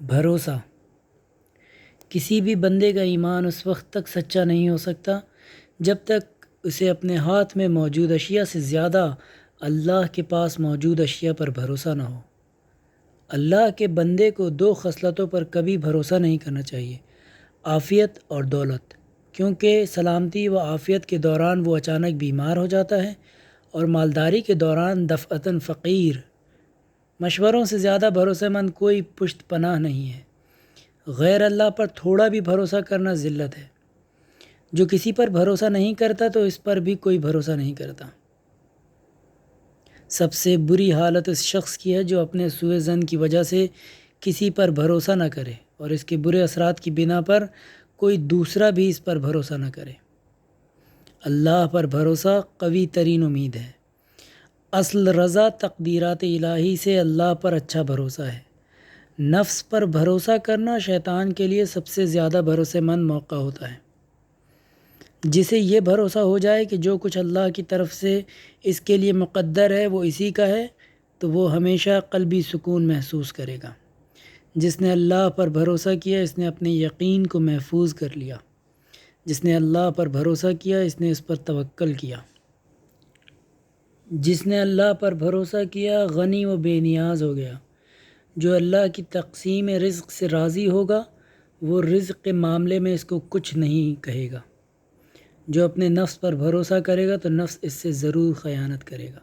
بھروسہ کسی بھی بندے کا ایمان اس وقت تک سچا نہیں ہو سکتا جب تک اسے اپنے ہاتھ میں موجود اشیاء سے زیادہ اللہ کے پاس موجود اشیاء پر بھروسہ نہ ہو۔ اللہ کے بندے کو دو خصلتوں پر کبھی بھروسہ نہیں کرنا چاہیے: عافیت اور دولت، کیونکہ سلامتی و عافیت کے دوران وہ اچانک بیمار ہو جاتا ہے اور مالداری کے دوران دفعتاً فقیر۔ مشوروں سے زیادہ بھروسہ مند کوئی پشت پناہ نہیں ہے۔ غیر اللہ پر تھوڑا بھی بھروسہ کرنا ذلت ہے۔ جو کسی پر بھروسہ نہیں کرتا تو اس پر بھی کوئی بھروسہ نہیں کرتا۔ سب سے بری حالت اس شخص کی ہے جو اپنے سوء ظن کی وجہ سے کسی پر بھروسہ نہ کرے اور اس کے برے اثرات کی بنا پر کوئی دوسرا بھی اس پر بھروسہ نہ کرے۔ اللہ پر بھروسہ قوی ترین امید ہے۔ اصل رضا تقدیرات الہی سے اللہ پر اچھا بھروسہ ہے۔ نفس پر بھروسہ کرنا شیطان کے لیے سب سے زیادہ بھروسے مند موقع ہوتا ہے۔ جسے یہ بھروسہ ہو جائے کہ جو کچھ اللہ کی طرف سے اس کے لیے مقدر ہے وہ اسی کا ہے، تو وہ ہمیشہ قلبی سکون محسوس کرے گا۔ جس نے اللہ پر بھروسہ کیا اس نے اپنے یقین کو محفوظ کر لیا۔ جس نے اللہ پر بھروسہ کیا اس نے اس پر توکل کیا۔ جس نے اللہ پر بھروسہ کیا غنی و بے نیاز ہو گیا۔ جو اللہ کی تقسیم رزق سے راضی ہوگا وہ رزق کے معاملے میں اس کو کچھ نہیں کہے گا۔ جو اپنے نفس پر بھروسہ کرے گا تو نفس اس سے ضرور خیانت کرے گا۔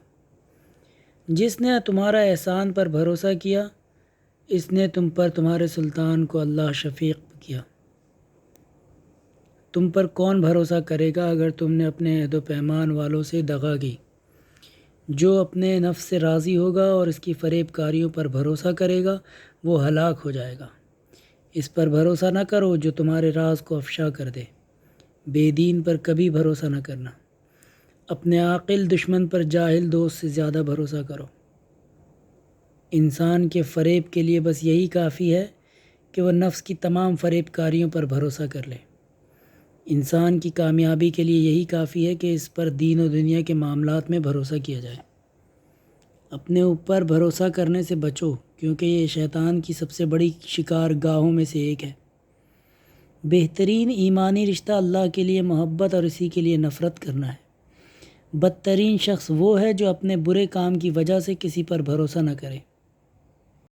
جس نے تمہارا احسان پر بھروسہ کیا اس نے تم پر تمہارے سلطان کو اللہ شفیق کیا۔ تم پر کون بھروسہ کرے گا اگر تم نے اپنے عہد و پیمان والوں سے دغا کی؟ جو اپنے نفس سے راضی ہوگا اور اس کی فریب کاریوں پر بھروسہ کرے گا وہ ہلاک ہو جائے گا۔ اس پر بھروسہ نہ کرو جو تمہارے راز کو افشا کر دے۔ بے دین پر کبھی بھروسہ نہ کرنا۔ اپنے عاقل دشمن پر جاہل دوست سے زیادہ بھروسہ کرو۔ انسان کے فریب کے لیے بس یہی کافی ہے کہ وہ نفس کی تمام فریب کاریوں پر بھروسہ کر لے۔ انسان کی کامیابی کے لیے یہی کافی ہے کہ اس پر دین و دنیا کے معاملات میں بھروسہ کیا جائے۔ اپنے اوپر بھروسہ کرنے سے بچو کیونکہ یہ شیطان کی سب سے بڑی شکار گاہوں میں سے ایک ہے۔ بہترین ایمانی رشتہ اللہ کے لیے محبت اور اسی کے لیے نفرت کرنا ہے۔ بدترین شخص وہ ہے جو اپنے برے کام کی وجہ سے کسی پر بھروسہ نہ کرے۔